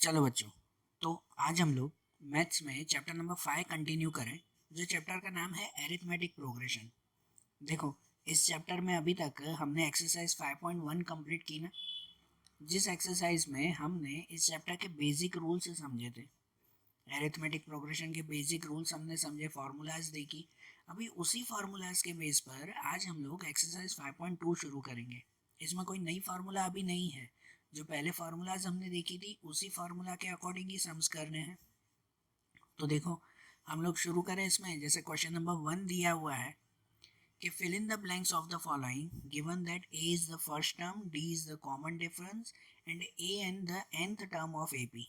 चलो बच्चों, तो आज हम लोग मैथ्स में चैप्टर नंबर 5 कंटिन्यू करें, जो चैप्टर का नाम है एरिथमेटिक प्रोग्रेशन। देखो, इस चैप्टर में अभी तक हमने एक्सरसाइज 5.1 कंप्लीट की ना, जिस एक्सरसाइज में हमने इस चैप्टर के बेसिक रूल्स समझे थे। एरिथमेटिक प्रोग्रेशन के बेसिक रूल्स हमने समझे, फार्मूलाज देखी। अभी उसी फार्मूलाज के बेस पर आज हम लोग एक्सरसाइज 5.2 शुरू करेंगे। इसमें कोई नई फार्मूला अभी नहीं है, जो पहले फार्मूलाज हमने देखी थी उसी फार्मूला के अकॉर्डिंग ही सम्स करने हैं। तो देखो, हम लोग शुरू करें इसमें। जैसे क्वेश्चन नंबर 1 दिया हुआ है कि fill in the blanks of the following given that a is the first term, d is the common difference and a and the nth term of ap।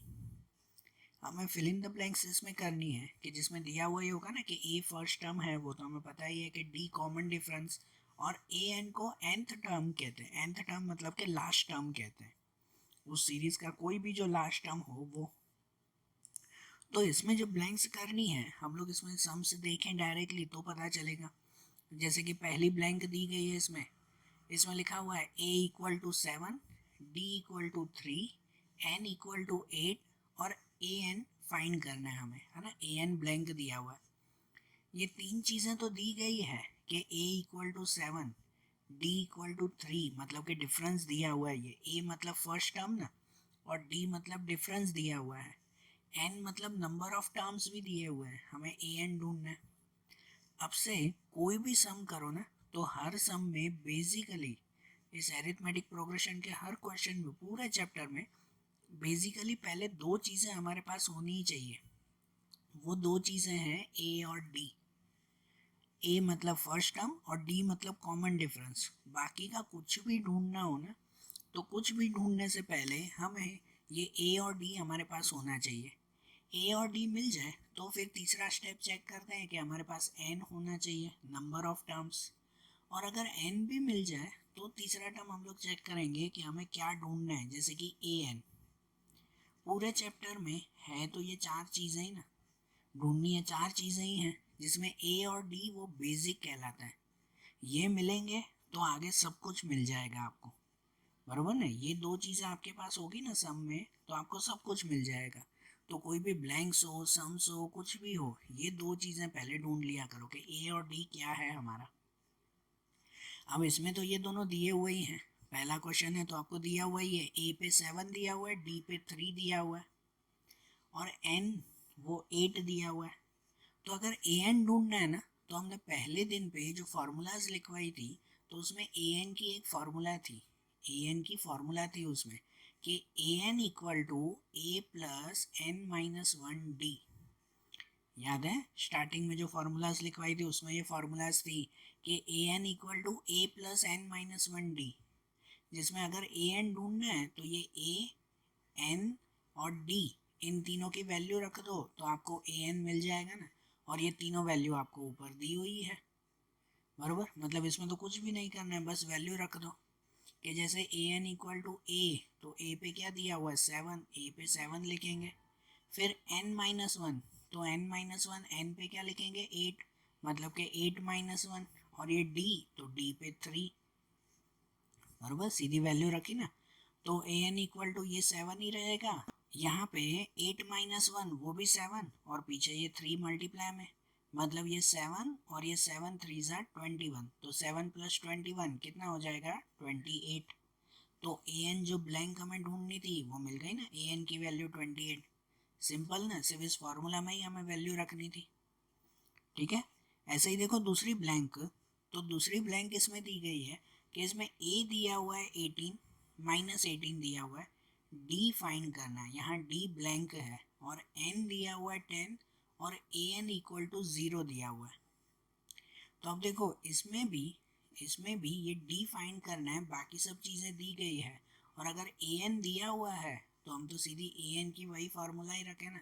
हमें फिल इन द ब्लैंक्स इसमें करनी है कि जिसमें दिया हुआ ही होगा ना कि ए फर्स्ट टर्म है, वो तो हमें पता ही है कि डी कॉमन डिफरेंस और ए एन को nth टर्म कहते हैं। nth टर्म मतलब कि लास्ट टर्म कहते हैं, उस सीरीज का कोई भी जो लास्ट टर्म हो वो। तो इसमें जो ब्लैंक्स करनी है, हम लोग इसमें सम से देखें डायरेक्टली तो पता चलेगा। जैसे कि पहली ब्लैंक दी गई है, इसमें लिखा हुआ है a equal to 7, d equal to 3, n equal to 8 और a n फाइंड करना है हमें, है ना। a n ब्लैंक दिया हुआ है। ये तीन चीज़ें तो दी गई है कि a equal to 7, d equal to 3 मतलब कि डिफरेंस दिया हुआ है, ये a मतलब फर्स्ट टर्म ना, और d मतलब डिफरेंस दिया हुआ है, n मतलब नंबर ऑफ टर्म्स भी दिए हुए हैं, हमें a n ढूंढना है। अब से कोई भी सम करो ना, तो हर सम में बेसिकली इस एरिथमेटिक प्रोग्रेशन के हर क्वेश्चन में, पूरे चैप्टर में बेसिकली पहले दो चीज़ें हमारे पास होनी ही चाहिए। वो दो चीज़ें हैं ए और डी। ए मतलब फर्स्ट टर्म और डी मतलब कॉमन डिफरेंस। बाकी का कुछ भी ढूंढना हो ना, तो कुछ भी ढूंढने से पहले हमें ये ए और डी हमारे पास होना चाहिए। ए और डी मिल जाए तो फिर तीसरा स्टेप चेक करते हैं कि हमारे पास एन होना चाहिए, नंबर ऑफ टर्म्स। और अगर एन भी मिल जाए तो तीसरा टर्म हम लोग चेक करेंगे कि हमें क्या ढूंढना है, जैसे कि ए एन। पूरे चैप्टर में है तो ये चार चीज़ें ही ना, ढूंढनी है चार चीज़ें ही हैं, जिसमें ए और डी वो बेसिक कहलाता है। ये मिलेंगे तो आगे सब कुछ मिल जाएगा आपको, बरोबर ना। ये दो चीज़ें आपके पास होगी ना सम में, तो आपको सब कुछ मिल जाएगा। तो कोई भी ब्लैंक्स हो, सम्स हो, कुछ भी हो, ये दो चीज़ें पहले ढूंढ लिया करो कि ए और डी क्या है हमारा। अब इसमें तो ये दोनों दिए हुए ही हैं। पहला क्वेश्चन है तो आपको दिया हुआ ही है, ए पे 7 दिया हुआ है, डी पे 3 दिया हुआ है और एन वो 8 दिया हुआ है। तो अगर ए एन ढूंढना है ना, तो हमने पहले दिन पे जो फार्मूलाज लिखवाई थी, तो उसमें ए एन की एक फार्मूला थी। ए एन की फार्मूला थी उसमें कि A N equal to A plus N minus one D. याद है स्टार्टिंग में जो फार्मूलाज लिखवाई थी उसमें ये फार्मूलाज थी कि A N equal to A plus N minus one D, जिसमें अगर ए एन ढूंढना है तो ये ए एन और डी, इन तीनों की वैल्यू रख दो तो आपको ए एन मिल जाएगा ना। और ये तीनों वैल्यू आपको ऊपर दी हुई है, बरोबर। मतलब इसमें तो कुछ भी नहीं करना है, बस वैल्यू रख दो कि जैसे ए एन इक्वल टू ए, तो ए पे क्या दिया हुआ है 7, ए पे 7 लिखेंगे। फिर एन माइनस वन, तो एन माइनस वन एन पे क्या लिखेंगे 8, मतलब कि 8 माइनस वन। और ये डी, तो डी पे 3, बरोबर, सीधी वैल्यू रखी ना। तो ए एन इक्वल टू ये 7 ही रहेगा। यहाँ पे 8 माइनस वन वो भी 7 और पीछे ये 3 मल्टीप्लाई में, मतलब ये 7 और ये 7 3 ज़ा 21, तो 7 प्लस 21 कितना हो जाएगा 28। तो ए एन जो ब्लैंक हमें ढूंढनी थी वो मिल गई ना, ए एन की वैल्यू 28। सिंपल ना, सिर्फ इस फॉर्मूला में ही हमें वैल्यू रखनी थी, ठीक है। ऐसे ही देखो दूसरी ब्लैंक, तो दूसरी ब्लैंक इसमें दी गई है कि इसमें ए दिया हुआ है 18, माइनस 18 दिया हुआ है, डी फाइंड करना है, यहाँ डी ब्लैंक है, और एन दिया हुआ है 10 और ए एन इक्वल टू 0 दिया हुआ है। तो अब देखो इसमें भी ये डी फाइंड करना है, बाकी सब चीज़ें दी गई है। और अगर ए एन दिया हुआ है तो हम तो सीधी ए एन की वही फार्मूला ही रखें ना,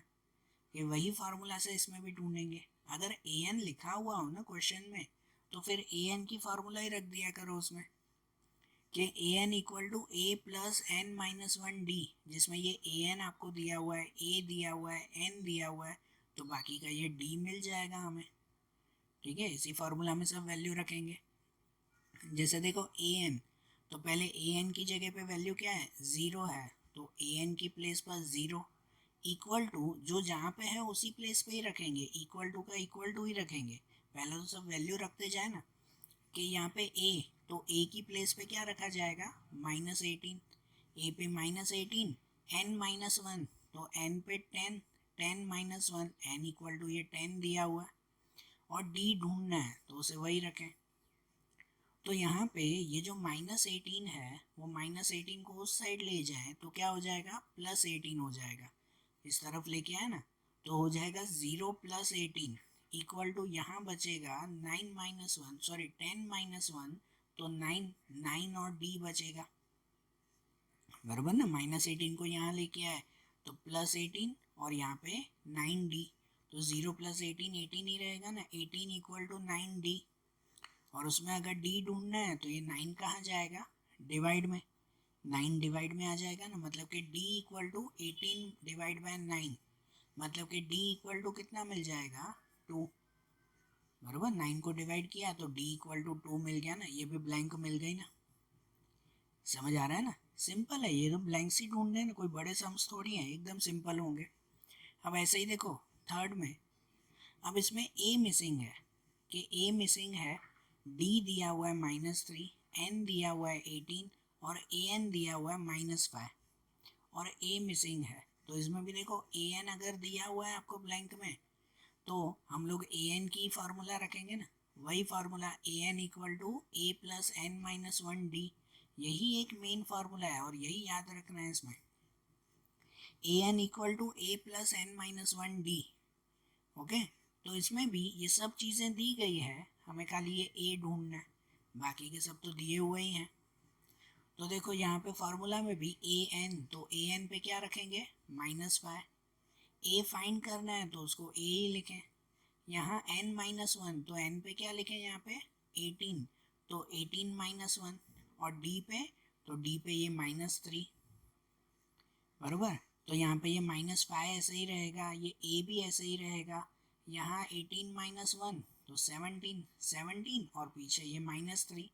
कि वही फार्मूला से इसमें भी ढूंढेंगे। अगर ए एन लिखा हुआ हो ना क्वेश्चन में, तो फिर ए एन की फार्मूला ही रख दिया करो उसमें कि A N equal to A plus N minus one D, जिसमें ये ए एन आपको दिया हुआ है, ए दिया हुआ है, एन दिया हुआ है, तो बाकी का ये डी मिल जाएगा हमें, ठीक है। इसी फार्मूला में सब वैल्यू रखेंगे। जैसे देखो ए एन, तो पहले ए एन की जगह पे वैल्यू क्या है 0 है, तो ए एन की प्लेस पर 0। इक्वल टू जो जहाँ पे है उसी प्लेस पे ही रखेंगे, इक्वल टू का इक्वल टू ही रखेंगे। पहले तो सब वैल्यू रखते जाए ना, कि यहाँ पे ए, तो ए की प्लेस पे क्या रखा जाएगा, -18, ए पे -18, n -1, तो n पे 10, 10 -1, n इक्वल टू ये 10 दिया हुआ है, और डी ढूंढना है तो उसे वही रखें। तो यहाँ पे ये जो -18 है वो -18 को उस साइड ले जाए तो क्या हो जाएगा, +18 हो जाएगा। इस तरफ लेके आए ना तो हो जाएगा 0 + 18 इक्वल टू यहाँ बचेगा 9 -1, सॉरी 10 -1, तो 9, 9 और डी बचेगा, बराबर ना। -18 को यहाँ लेके आए तो +18 और यहाँ पे 9d, तो 0 + 18 18 ही रहेगा ना, 18 इक्वल टू 9d। और उसमें अगर d ढूंढना है तो ये 9 कहाँ जाएगा, डिवाइड में, 9 डिवाइड में आ जाएगा ना, मतलब कि d equal to 18 divide by 9, मतलब कि d इक्वल टू कितना मिल जाएगा, 2, बराबर। 9 को डिवाइड किया तो d इक्वल टू 2 मिल गया ना, ये भी ब्लैंक मिल गई ना। समझ आ रहा है ना, सिंपल है ये तो, ब्लैंक सी ढूंढने ना, कोई बड़े सम्स थोड़ी हैं, एकदम सिंपल होंगे। अब ऐसे ही देखो थर्ड में, अब इसमें a मिसिंग है, कि a मिसिंग है, d दिया हुआ है -3, n दिया हुआ है 18 और an दिया हुआ है -5, और a मिसिंग है। तो इसमें भी देखो an अगर दिया हुआ है आपको ब्लैंक में तो हम लोग an की फार्मूला रखेंगे ना, वही formula an equal to a + n - 1d, यही एक मेन फार्मूला है और यही याद रखना है इसमें, an equal to a + n - 1d। Okay, तो इसमें भी ये सब चीज़ें दी गई है, हमें खाली ये a ढूंढना है, बाकी के सब तो दिए हुए ही हैं। तो देखो यहाँ पे फार्मूला में भी an, तो an पे क्या रखेंगे, -5, a फाइंड करना है तो उसको a ही लिखें। यहाँ n -1, तो n पे क्या लिखें, यहाँ पे 18, तो 18 -1, और d पे, तो d पे ये -3, बराबर। तो यहाँ पे ये -5 ऐसे ही रहेगा, ये a भी ऐसे ही रहेगा। यहाँ 18 -1 तो 17, 17 और पीछे ये -3,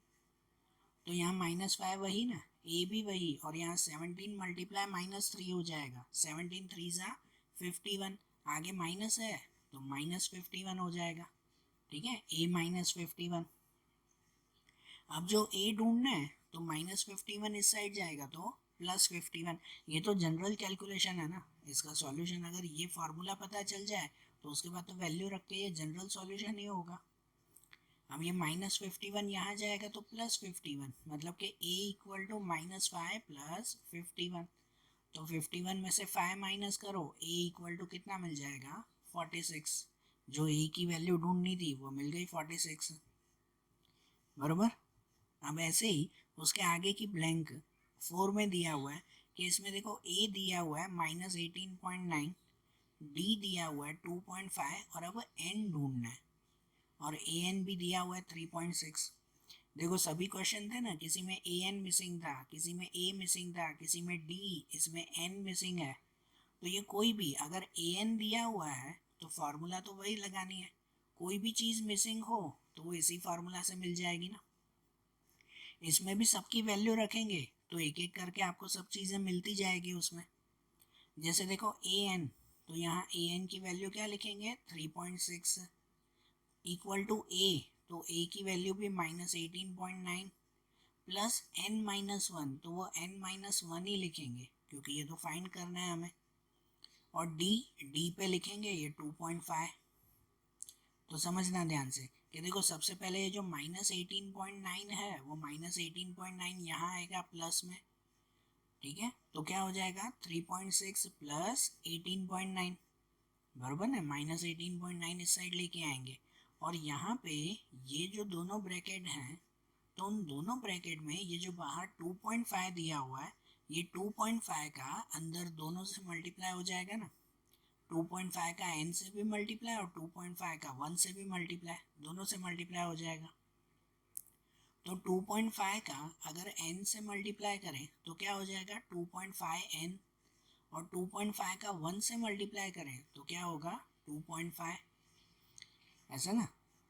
तो यहाँ -5 वही ना, a भी वही, और यहाँ 17 मल्टीप्लाई -3 हो जाएगा, 17 3 ज़ा 51, आगे माइनस है तो -51 हो जाएगा, ठीक है, a -51। अब जो a ढूंढना है तो -51 इस साइड जाएगा तो +51, ये तो जनरल कैलकुलेशन है ना, इसका सॉल्यूशन अगर ये फार्मूला पता चल जाए तो उसके बाद तो वैल्यू रख के ये जनरल सॉल्यूशन ही होगा। अब ये -51 यहाँ जाएगा तो +51, मतलब कि a इक्वल टू -5 + 51, तो 51 में से 5 माइनस करो, a इक्वल टू कितना मिल जाएगा, 46, जो a की वैल्यू ढूंढनी थी वो मिल गई 46, बराबर। अब ऐसे ही उसके आगे की ब्लैंक 4 में दिया हुआ है कि इसमें देखो a दिया हुआ है -18.9, d दिया हुआ है 2.5, और अब n ढूंढना है, और an भी दिया हुआ है 3.6। देखो सभी क्वेश्चन थे ना, किसी में an मिसिंग था, किसी में a मिसिंग था, किसी में d, इसमें n मिसिंग है। तो ये कोई भी अगर an दिया हुआ है तो फार्मूला तो वही लगानी है, कोई भी चीज़ मिसिंग हो तो वो इसी फार्मूला से मिल जाएगी ना। इसमें भी सबकी वैल्यू रखेंगे तो एक एक करके आपको सब चीज़ें मिलती जाएगी उसमें। जैसे देखो an, तो यहाँ an की वैल्यू क्या लिखेंगे, 3.6 इक्वल टू a, तो a की वैल्यू भी -18.9 प्लस n -1, तो वो n -1 ही लिखेंगे क्योंकि ये तो फाइंड करना है हमें। और d पे लिखेंगे ये 2.5। तो समझना ध्यान से कि देखो सबसे पहले ये जो -18.9 है वो -18.9 यहाँ आएगा प्लस में, ठीक है, तो क्या हो जाएगा 3.6 प्लस 18.9, बराबर ना, -18.9 इस साइड लेके आएंगे। और यहाँ पे ये जो दोनों ब्रैकेट हैं तो उन दोनों ब्रैकेट में ये जो बाहर 2.5 दिया हुआ है, ये 2.5 का अंदर दोनों से मल्टीप्लाई हो जाएगा ना, 2.5 का n से भी मल्टीप्लाई और 2.5 का 1 से भी मल्टीप्लाई, दोनों से मल्टीप्लाई हो जाएगा। तो 2.5 का अगर n से मल्टीप्लाई करें तो क्या हो जाएगा 2.5n, और 2.5 का 1 से मल्टीप्लाई करें तो क्या होगा 2.5, ऐसा ना,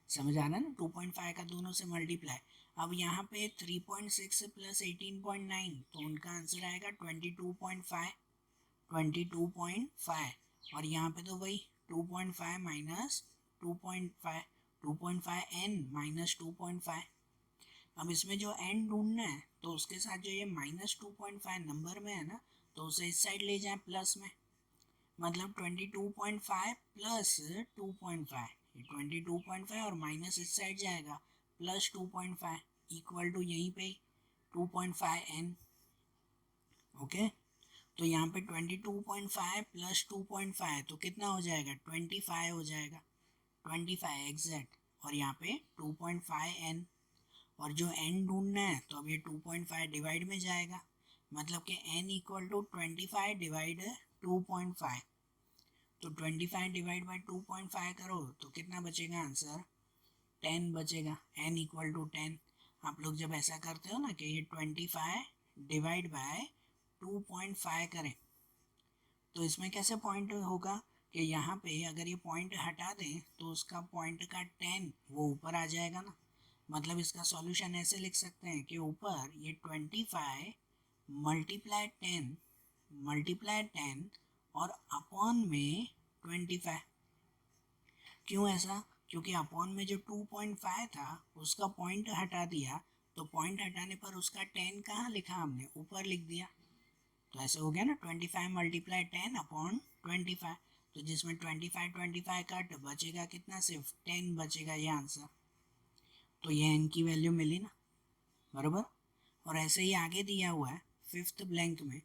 समझ आना ना, 2.5 का दोनों से मल्टीप्लाई। अब यहाँ पे 3.6 प्लस 18.9, तो उनका आंसर आएगा 22.5, 22.5 और यहाँ पे तो वही 2.5 माइनस 2.5 2.5 n माइनस 2.5। अब इसमें जो n ढूंढना है तो उसके साथ जो ये माइनस 2.5 नंबर में है ना, तो उसे इस साइड ले जाए प्लस में, मतलब 22.5 प्लस 2.5, ये 22.5 और माइनस इस साइड जाएगा प्लस 2.5 इक्वल टू यहीं पे 2.5 n। ओके, तो यहाँ पे 22.5 प्लस 2.5 तो कितना हो जाएगा, 25 हो जाएगा, 25 एग्जैक्ट, और यहाँ पे 2.5 n, और जो n ढूंढना है तो अब ये 2.5 डिवाइड में जाएगा, मतलब कि n इक्वल टू 25 डिवाइड 2.5, तो 25 डिवाइड बाई 2.5 करो तो कितना बचेगा आंसर, 10 बचेगा, n इक्वल टू 10। आप लोग जब ऐसा करते हो ना कि ये 25 डिवाइड बाय 2.5 करें तो इसमें कैसे पॉइंट होगा कि यहाँ पे अगर ये पॉइंट हटा दें तो उसका पॉइंट का 10 वो ऊपर आ जाएगा ना, मतलब इसका सॉल्यूशन ऐसे लिख सकते हैं कि ऊपर ये 25 मल्टीप्लाई 10 और अपॉन में 25। क्यों ऐसा, क्योंकि अपॉन में जो 2.5 था उसका पॉइंट हटा दिया, तो पॉइंट हटाने पर उसका 10 कहाँ लिखा हमने, ऊपर लिख दिया, तो ऐसे हो गया ना 25 मल्टीप्लाई 10 अपॉन 25, तो जिसमें 25 कट बचेगा कितना, सिर्फ 10 बचेगा, ये आंसर। तो ये n की वैल्यू मिली ना, बराबर। और ऐसे ही आगे दिया हुआ है फिफ्थ ब्लैंक में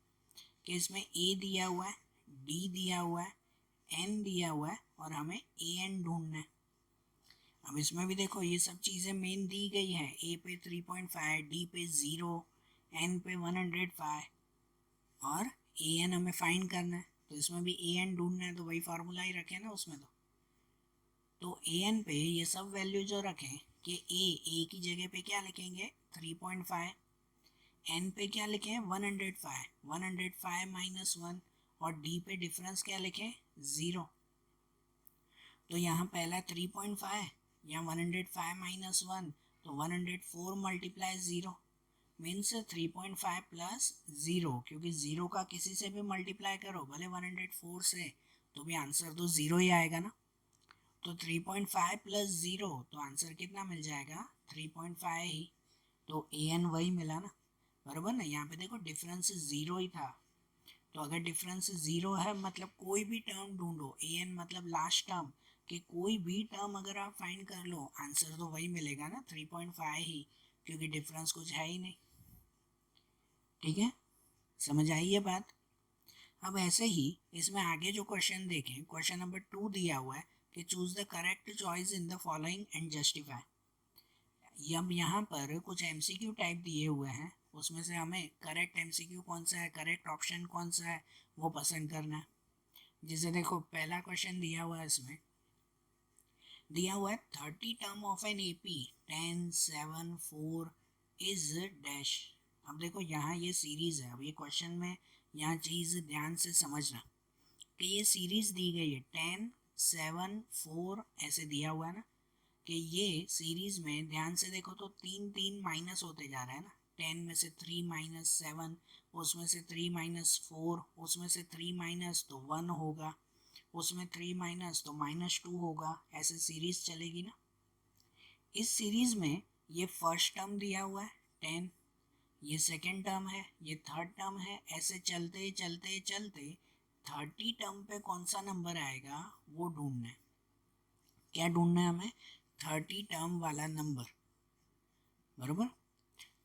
कि इसमें a दिया हुआ है, d दिया हुआ है, n दिया हुआ है और हमें an ढूंढना है। अब इसमें भी देखो ये सब चीज़ें मेन दी गई है, a पे 3.5, d पे 0, n पे 105 और an हमें फाइंड करना है, तो इसमें भी an ढूंढना है, तो वही फार्मूला ही रखें ना उसमें। तो an पे ये सब वैल्यू जो रखें कि a की जगह पे क्या लिखेंगे 3.5, n पे क्या लिखें 105 माइनस 1, और d पे डिफरेंस क्या लिखें 0। तो यहाँ पहला 3.5, यहाँ 105 माइनस 1, तो 104 मल्टीप्लाई 0 मीन्स 3.5 प्लस 0, क्योंकि 0 का किसी से भी मल्टीप्लाई करो भले 104 से तो भी आंसर तो 0 ही आएगा ना। तो 3.5 प्लस 0 तो आंसर कितना मिल जाएगा 3.5 ही, तो an वही मिला ना, बराबर ना। यहाँ पे देखो डिफरेंस 0 ही था, तो अगर डिफरेंस 0 है मतलब कोई भी टर्म ढूंढो, an मतलब लास्ट टर्म, कि कोई भी टर्म अगर आप फाइंड कर लो आंसर तो वही मिलेगा ना 3.5 ही, क्योंकि डिफरेंस कुछ है ही नहीं। ठीक है, समझ आई ये बात। अब ऐसे ही इसमें आगे जो क्वेश्चन देखें, क्वेश्चन नंबर 2 दिया हुआ है कि choose the correct choice in the following and justify. अब यहाँ पर कुछ एमसीक्यू टाइप दिए हुए हैं, उसमें से हमें करेक्ट एमसीक्यू कौन सा है, करेक्ट ऑप्शन कौन सा है वो पसंद करना है। जैसे देखो पहला क्वेश्चन दिया हुआ है, इसमें दिया हुआ है 30 term of an AP 10 7 4 is dash. अब देखो यहाँ ये सीरीज है, अब ये क्वेश्चन में यहाँ चीज़ ध्यान से समझना कि ये सीरीज दी गई है 10 7 4 ऐसे दिया हुआ है ना, कि ये सीरीज में ध्यान से देखो तो 3 माइनस होते जा रहा है ना, 10 में से 3 माइनस 7, उसमें से 3 माइनस 4, उसमें से 3 माइनस तो 1 होगा, उसमें 3 माइनस तो -2 होगा, ऐसे सीरीज चलेगी ना। इस सीरीज में ये फर्स्ट टर्म दिया हुआ है 10, ये सेकेंड टर्म है, ये थर्ड टर्म है, ऐसे चलते चलते चलते 30 टर्म पे कौन सा नंबर आएगा वो ढूंढना है। क्या ढूंढना है हमें, 30 टर्म वाला नंबर, बराबर।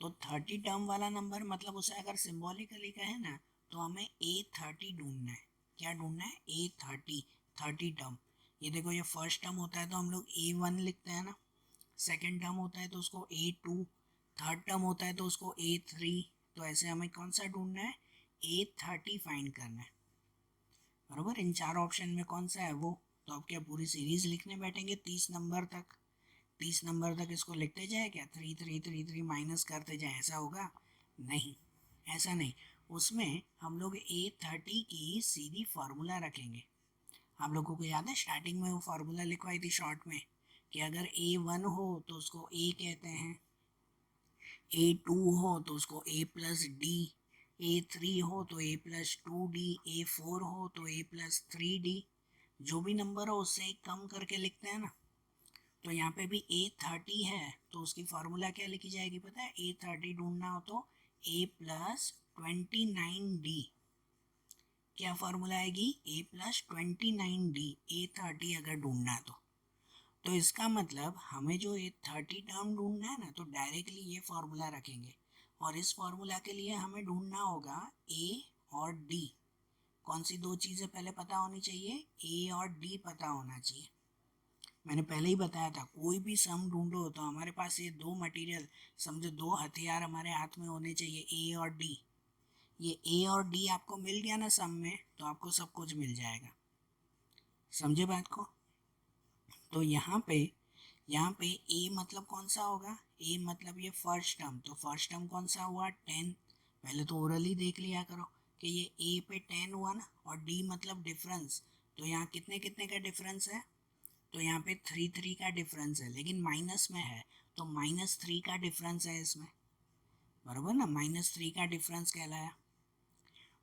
तो 30 टर्म वाला नंबर मतलब उसे अगर सिंबॉलिकली कहे ना तो हमें A30 ढूंढना है। क्या ढूंढना है, A30 टर्म। ये देखो ये फर्स्ट टर्म होता है तो हम लोग A1 लिखते हैं ना, सेकेंड टर्म होता है तो उसको A2, थर्ड टर्म होता है तो उसको A3, तो ऐसे हमें कौन सा ढूंढना है A30 फाइंड करना है, बराबर। इन चार ऑप्शन में कौन सा है वो, तो अब क्या पूरी सीरीज लिखने बैठेंगे 30 नंबर तक, 30 नंबर तक इसको लिखते जाए क्या 3 3 3 3 माइनस करते जाए, ऐसा होगा नहीं, ऐसा नहीं। उसमें हम लोग A30 की सीधी फार्मूला रखेंगे। आप लोगों को याद है स्टार्टिंग में वो फार्मूला लिखवाई थी शॉर्ट में कि अगर A1 हो तो उसको A कहते हैं, A2 हो तो उसको A प्लस डी, A3 हो तो A+2D, A4 हो तो A+3D, जो भी नंबर हो उससे एक कम करके लिखते हैं ना। तो यहाँ पे भी A30 है तो उसकी फार्मूला क्या लिखी जाएगी पता है? A30 ढूंढना हो तो A+29D, क्या फार्मूला आएगी? A+29D, A30 अगर ढूंढना है तो इसका मतलब हमें जो A30 टर्म ढूंढना है ना, तो डायरेक्टली ये फार्मूला रखेंगे और इस फार्मूला के लिए हमें ढूंढना होगा A और D। कौन सी दो चीज़ें पहले पता होनी चाहिए? A और D पता होना चाहिए। मैंने पहले ही बताया था कोई भी सम ढूंढो तो हमारे पास ये दो मटेरियल, समझो दो हथियार हमारे हाथ में होने चाहिए, ए और डी। ये ए और डी आपको मिल गया ना सम में, तो आपको सब कुछ मिल जाएगा। समझे बात को? तो यहाँ पे ए मतलब कौन सा होगा? ए मतलब ये फर्स्ट टर्म, तो फर्स्ट टर्म कौन सा हुआ? 10। पहले तो ओरली देख लिया करो कि ये ए पे 10 हुआ ना, और डी मतलब डिफरेंस, तो यहाँ कितने कितने का डिफरेंस है? तो यहाँ पे 3 का डिफरेंस है, लेकिन माइनस में है तो -3 का डिफरेंस है इसमें, बराबर ना? -3 का डिफरेंस कहलाया।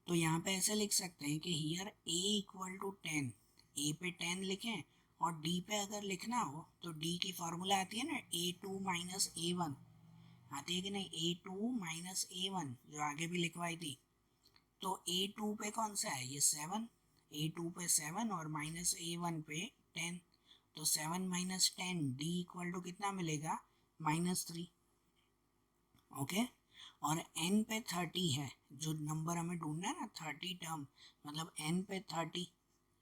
तो यहाँ पे ऐसे लिख सकते हैं कि हियर a इक्वल टू 10, ए पे 10 लिखें, और डी पे अगर लिखना हो तो डी की फार्मूला आती है ना, A2 माइनस A1, आती है कि नहीं? A2 माइनस A1 जो आगे भी लिखवाई थी। तो A2 पे कौन सा है? ये 7, A2 पे 7 और माइनस A1 पे 10, तो 7 माइनस 10 डी इक्वल टू कितना मिलेगा? -3। ओके। और n पे 30 है, जो नंबर हमें ढूंढना है ना, 30 टर्म, मतलब n पे 30,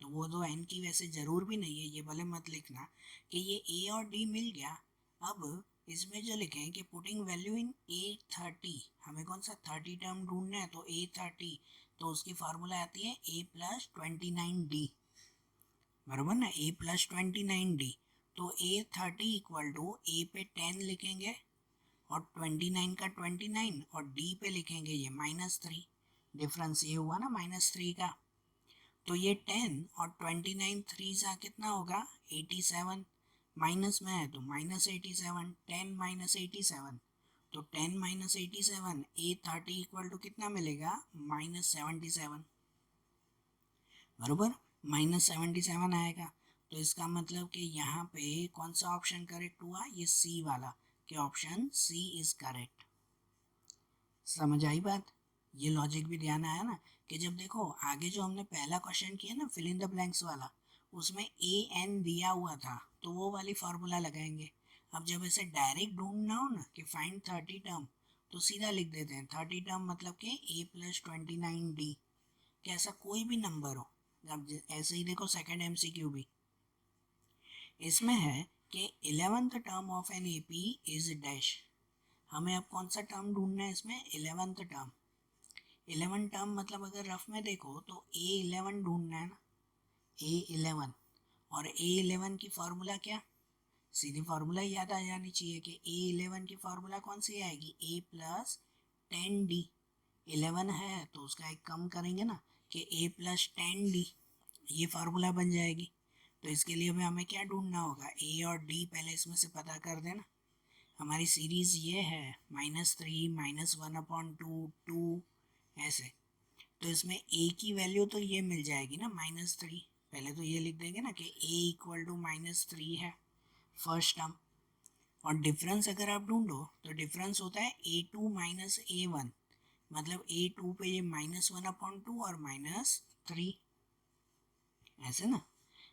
तो वो तो n की वैसे ज़रूर भी नहीं है, ये भले मत लिखना कि ये a और d मिल गया। अब इसमें जो लिखें कि पुटिंग वैल्यू इन A30, हमें कौन सा 30 टर्म ढूंढना है, तो A30, तो उसकी फार्मूला आती है A+29D, बराबर ना? A+29D, तो A30 इक्वल टू ए पे 10 लिखेंगे और 29 का 29 और डी पे लिखेंगे ये -3, डिफरेंस ये हुआ ना -3 का। तो ये 10 और 29 3 सा कितना होगा? 87, माइनस में है तो -87, 10 -87, तो 10 -87, A30 इक्वल टू कितना मिलेगा? -77, बरोबर? -77 आएगा। तो इसका मतलब कि यहाँ पे कौन सा ऑप्शन करेक्ट हुआ? ये सी वाला, कि ऑप्शन सी इज करेक्ट। समझ आई बात? ये लॉजिक भी ध्यान आया ना, कि जब देखो आगे जो हमने पहला क्वेश्चन किया ना फिल इन द ब्लैंक्स वाला, उसमें ए एन दिया हुआ था तो वो वाली फार्मूला लगाएंगे। अब जब ऐसे डायरेक्ट ढूंढना हो ना कि फाइंड 30 टर्म, तो सीधा लिख देते हैं 30 टर्म मतलब कि A+29D, कि ऐसा कोई भी नंबर हो। अब ऐसे ही देखो सेकंड MCQ भी इसमें है कि 11th term of n AP is dash. हमें अब कौन सा टर्म ढूंढना है इसमें? 11th term. 11 टर्म मतलब अगर रफ में देखो तो A11 ढूंढना है ना, A11। और A11 की फार्मूला क्या? सीधी फार्मूला याद आ जानी चाहिए कि A11 की फार्मूला कौन सी आएगी? A+10D। 11 है तो उसका एक कम करेंगे ना कि A+10D, ये फार्मूला बन जाएगी। तो इसके लिए हमें क्या ढूंढना होगा? A और D पहले इसमें से पता कर देना। हमारी सीरीज़ ये है -3 -1/2 2 ऐसे, तो इसमें a की वैल्यू तो ये मिल जाएगी ना -3। पहले तो ये लिख देंगे ना कि a इक्वल टू -3 है फर्स्ट टर्म। और डिफरेंस अगर आप ढूंढो तो डिफरेंस होता है A2 माइनस A1, मतलब A2 पे ये -1/2 और -3, ऐसे ना।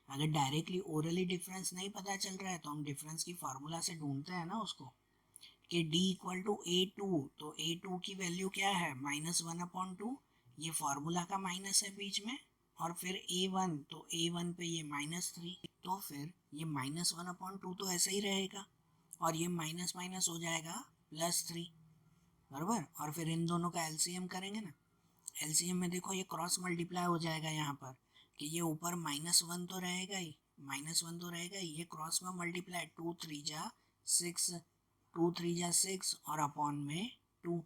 अगर डायरेक्टली ओरली डिफरेंस नहीं पता चल रहा है तो हम डिफरेंस की फार्मूला से ढूंढते हैं ना उसको, कि D इक्वल टू A2, तो A2 की वैल्यू क्या है? -1/2, ये फार्मूला का माइनस है बीच में, और फिर A1, तो A1 पे ये -3, तो फिर ये -1/2 तो ऐसे ही रहेगा, और ये माइनस माइनस हो जाएगा +3, बराबर। और फिर इन दोनों का LCM करेंगे ना, LCM में देखो ये क्रॉस मल्टीप्लाई हो जाएगा यहाँ पर, कि ये ऊपर -1 तो रहेगा ही, -1 तो रहेगा ही, ये क्रॉस में मल्टीप्लाई 2 3 जा 6, 2 3 जा 6 और अपॉन में 2,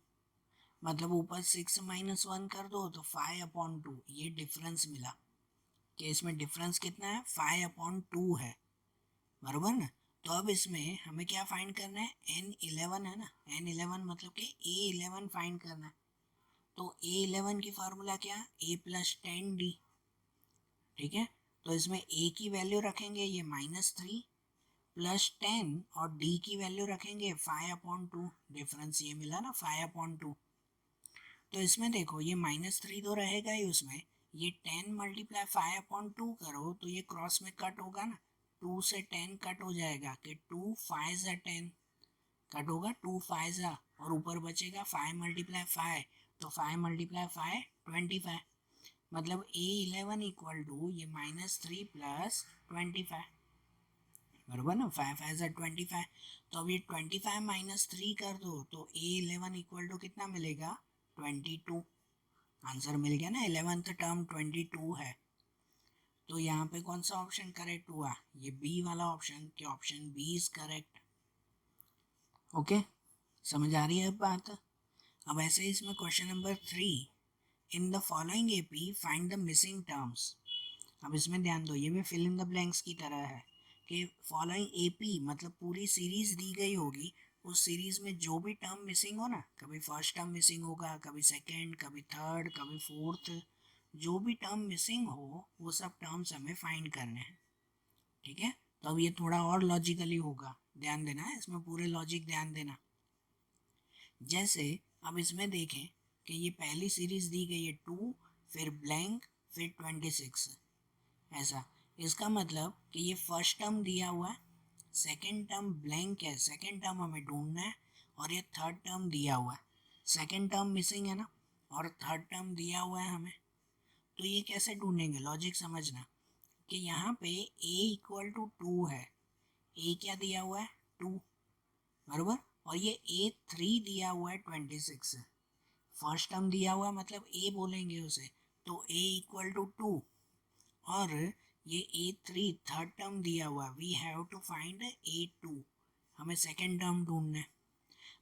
मतलब ऊपर 6 -1 कर दो तो 5/2, ये डिफरेंस मिला कि इसमें डिफरेंस कितना है? 5/2 है, बराबर ना। तो अब इसमें हमें क्या फाइंड करना है? N11 है ना, N11 मतलब कि A11 फाइंड करना है। तो A11 की फार्मूला क्या, A+10D, ठीक है। तो इसमें A की वैल्यू रखेंगे ये -3 +10 और D की वैल्यू रखेंगे 5/2, डिफरेंस ये मिला ना 5/2। तो इसमें देखो ये -3 तो रहेगा ही उसमें, ये 10 × 5/2 करो तो ये क्रॉस में कट होगा ना, 2 से 10 कट हो जाएगा कि 2 5 10 कट होगा, 2 5 और ऊपर बचेगा 5 × 5, तो 5 × 5 25, मतलब A11 इक्वल टू ये -3 + 25, बराबर ना, 5 5 25। तो अब ये 25 - 3 कर दो तो A11 इक्वल टू कितना मिलेगा, 22। आंसर मिल गया ना, 11th टर्म 22 है। तो यहाँ पे कौन सा ऑप्शन करेक्ट हुआ, ये बी वाला ऑप्शन, कि option B is correct. Okay, समझ आ रही है अब बात। अब ऐसे ही इसमें question number 3, in the following AP find the missing terms. अब इसमें ध्यान दो, ये भी फिल इन द ब्लैंक्स की तरह है कि फॉलोइंग एपी मतलब पूरी सीरीज दी गई होगी, उस सीरीज में जो भी टर्म मिसिंग हो ना, कभी फर्स्ट टर्म मिसिंग होगा, कभी सेकंड, कभी थर्ड, कभी फोर्थ, जो भी टर्म मिसिंग हो वो सब टर्म्स हमें फाइंड करने हैं, ठीक है। तो अब ये थोड़ा और लॉजिकली होगा, ध्यान देना है इसमें, पूरे लॉजिक ध्यान देना। जैसे अब इसमें देखें कि ये पहली सीरीज दी गई है 2, फिर ब्लैंक, फिर 26, ऐसा। इसका मतलब कि ये फर्स्ट टर्म दिया हुआ है, सेकंड टर्म ब्लैंक है, सेकंड टर्म हमें ढूंढना है, और ये थर्ड टर्म दिया हुआ है, सेकंड टर्म मिसिंग है ना, और थर्ड टर्म दिया हुआ है हमें। तो ये कैसे ढूंढेंगे, लॉजिक समझना कि यहाँ पे a इक्वल टू 2 है, a क्या दिया हुआ है 2, बराबर, और ये A3 दिया हुआ है 26, फर्स्ट टर्म दिया हुआ है मतलब a बोलेंगे उसे, तो a इक्वल टू 2, और ये A3 थर्ड टर्म दिया हुआ, we have to find A2, हमें सेकंड टर्म ढूंढना है।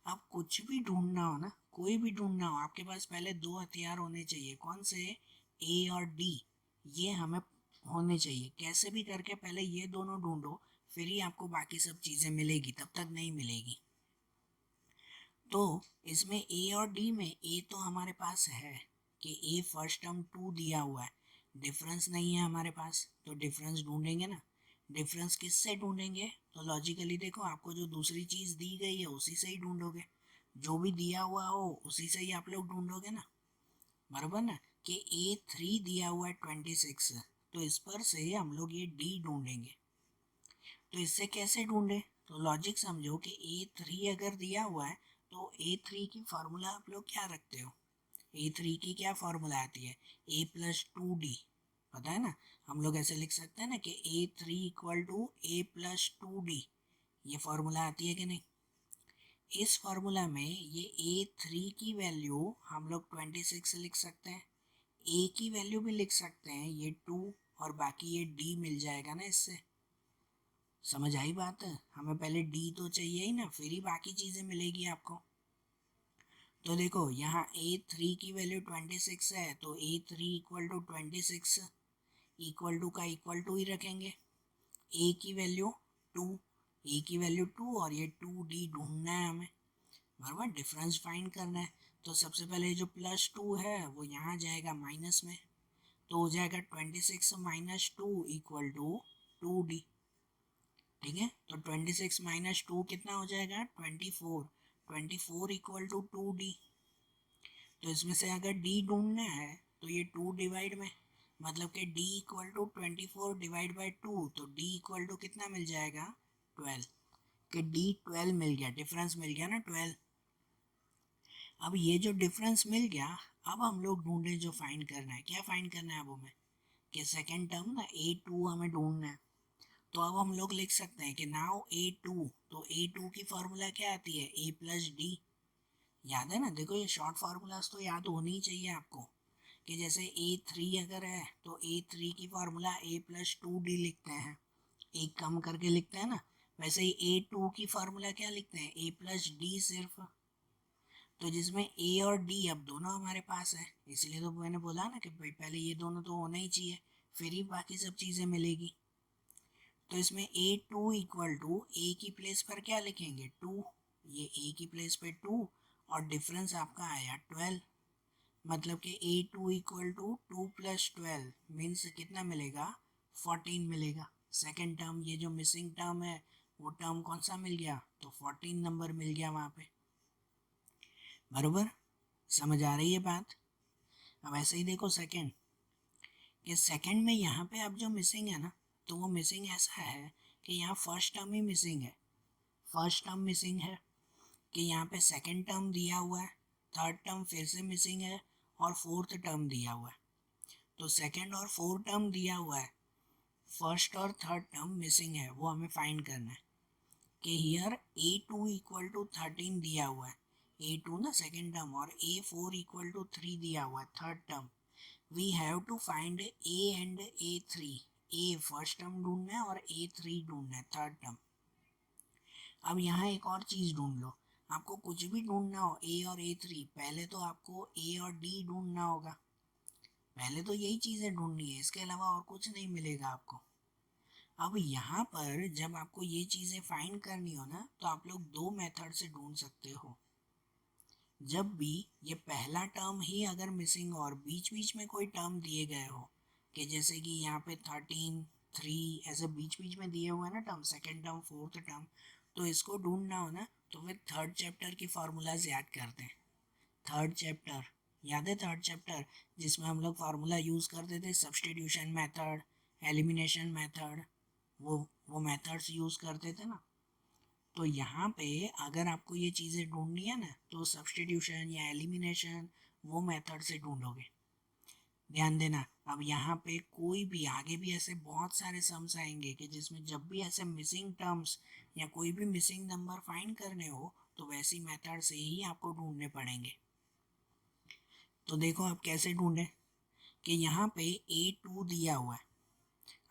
अब कुछ भी ढूंढना हो ना, कोई भी ढूंढना हो, आपके पास पहले दो हथियार होने चाहिए, कौन से, A और D, ये हमें होने चाहिए। कैसे भी करके पहले ये दोनों ढूंढो, फिर ही आपको बाकी सब चीज़ें मिलेगी, तब तक नहीं मिलेगी। तो इसमें A और D में A तो हमारे पास है कि A फर्स्ट टर्म 2 दिया हुआ है, डिफरेंस नहीं है हमारे पास, तो डिफरेंस ढूंढेंगे ना। डिफरेंस किससे ढूंढेंगे, तो लॉजिकली देखो, आपको जो दूसरी चीज़ दी गई है उसी से ही ढूंढोगे, जो भी दिया हुआ हो उसी से ही आप लोग ढूंढोगे ना, बराबर ना। कि A3 दिया हुआ है 26, तो इस पर से हम लोग ये D ढूंढेंगे। तो इससे कैसे ढूंढे, तो लॉजिक समझो कि A3 अगर दिया हुआ है तो A3 की फार्मूला आप लोग क्या रखते हो, A3 की क्या फार्मूला आती है, A+2D, पता है ना। हम लोग ऐसे लिख सकते हैं ना कि A3 इक्वल टू A+2D, ये फार्मूला आती है कि नहीं। इस फार्मूला में ये A3 की वैल्यू हम लोग 26 लिख सकते हैं, A की वैल्यू भी लिख सकते हैं ये 2, और बाकी ये D मिल जाएगा ना इससे। समझ आई बात है, हमें पहले D तो चाहिए ही ना, फिर ही बाकी चीज़ें मिलेगी आपको। तो देखो यहाँ A3 की वैल्यू 26 है, तो A3 equal to 26, equal to का इक्वल टू ही रखेंगे। A की वैल्यू 2, A की वैल्यू 2, और ये 2D ढूंढना है हमें, बराबर, डिफरेंस फाइंड करना है। तो सबसे पहले जो +2 है वो यहाँ जाएगा माइनस में, तो हो जाएगा 26 - 2 इक्वल टू 2D, ठीक है। तो 26 - 2 कितना हो जाएगा, 24, 24 इक्वल टू 2D। तो इसमें से अगर D ढूंढना है तो ये 2 डिवाइड में, मतलब कि D equal to 24 divide by 2, तो D इक्वल टू कितना मिल जाएगा, 12, कि D 12 मिल गया, डिफरेंस मिल गया ना 12। अब ये जो डिफरेंस मिल गया, अब हम लोग ढूंढे जो फाइंड करना है, क्या फाइंड करना है अब हमें, कि सेकेंड टर्म ना A2 हमें ढूंढना है। तो अब हम लोग लिख सकते हैं कि नाउ A2, तो A2 की फार्मूला क्या आती है, A+D, याद है ना। देखो ये शॉर्ट फार्मूलाज तो याद होनी ही चाहिए आपको, कि जैसे A3 अगर है तो A3 की फार्मूला A+2D लिखते हैं, एक कम करके लिखते हैं ना। वैसे ही A2 की फार्मूला क्या लिखते हैं, A+D सिर्फ। तो जिसमें A और D अब दोनों हमारे पास है, इसलिए तो मैंने बोला ना कि भाई पहले ये दोनों तो होना ही चाहिए, फिर ही बाकी सब चीज़ें मिलेगी। तो इसमें A2 इक्वल टू A की प्लेस पर क्या लिखेंगे, 2, ये A की प्लेस पे 2, और डिफरेंस आपका आया 12, मतलब कि A2 equal to 2 plus 12 means कितना मिलेगा, 14 मिलेगा। सेकेंड टर्म ये जो मिसिंग टर्म है वो टर्म कौन सा मिल गया, तो 14 नंबर मिल गया वहाँ पे। बरोबर, समझ आ रही है बात। अब ऐसे ही देखो सेकेंड, कि सेकेंड में यहाँ पे अब जो मिसिंग है ना, तो वो मिसिंग ऐसा है कि यहाँ फर्स्ट टर्म ही मिसिंग है। फर्स्ट टर्म मिसिंग है कि यहाँ पे सेकेंड टर्म दिया हुआ है, थर्ड टर्म फिर से मिसिंग है और फोर्थ टर्म दिया हुआ है। तो सेकेंड और फोर्थ टर्म दिया हुआ है, फर्स्ट और थर्ड टर्म मिसिंग है, वो हमें फाइंड करना है। कि हियर A2 इक्वल टू 13 दिया हुआ है, A2 ना सेकेंड टर्म, और A4 इक्वल टू 3 दिया हुआ है third term. We have to find A and A3। A first term ढूंढना है और A3 ढूंढना है थर्ड टर्म। अब यहाँ एक और चीज़ ढूंढ लो, आपको कुछ भी ढूंढना हो A और A3, पहले तो आपको A और D ढूंढना होगा। पहले तो यही चीज़ें ढूंढनी है, इसके अलावा और कुछ नहीं मिलेगा आपको। अब यहाँ पर जब आपको ये चीज़ें फाइंड करनी हो ना, तो आप लोग दो मेथड से ढूंढ सकते हो। जब भी ये पहला टर्म ही अगर मिसिंग और बीच बीच में कोई टर्म दिए गए हो, कि जैसे कि यहाँ पे 13, 3 ऐसे बीच बीच में दिए हुए हैं ना term, second term fourth term, तो इसको ढूंढना हो ना, तो फिर थर्ड चैप्टर की फार्मूलाज याद करते हैं। थर्ड चैप्टर याद है, थर्ड चैप्टर जिसमें हम लोग फार्मूला यूज़ करते थे, सब्स्टिट्यूशन मेथड, एलिमिनेशन मेथड, वो मेथड्स यूज़ करते थे ना। तो यहाँ पे अगर आपको ये चीज़ें ढूंढनी है ना, तो सब्स्टिट्यूशन या एलिमिनेशन वो मेथड से ढूंढोगे। ध्यान देना, अब यहाँ पे कोई भी आगे भी ऐसे बहुत सारे सम्स आएंगे कि जिसमें जब भी ऐसे मिसिंग टर्म्स या कोई भी मिसिंग नंबर फाइंड करने हो, तो वैसी मेथड से ही आपको ढूंढने पड़ेंगे। तो देखो आप कैसे ढूंढें, कि यहाँ पे A2 दिया हुआ है,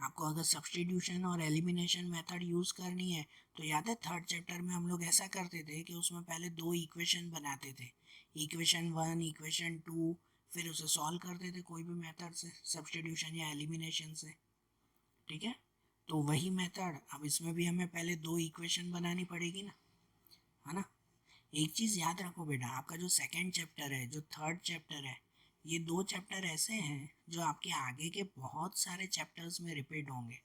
आपको अगर सब्स्टिट्यूशन और एलिमिनेशन मेथड यूज़ करनी है, तो याद है थर्ड चैप्टर में हम लोग ऐसा करते थे कि उसमें पहले दो इक्वेशन बनाते थे, इक्वेशन 1, इक्वेशन 2, फिर उसे सॉल्व करते थे कोई भी मेथड से, सब्स्टिट्यूशन या एलिमिनेशन से। ठीक है, तो वही मेथड अब इसमें भी हमें पहले दो इक्वेशन बनानी पड़ेगी ना, है ना। एक चीज़ याद रखो बेटा, आपका जो सेकेंड चैप्टर है, जो थर्ड चैप्टर है, ये दो चैप्टर ऐसे हैं जो आपके आगे के बहुत सारे चैप्टर्स में रिपीट होंगे।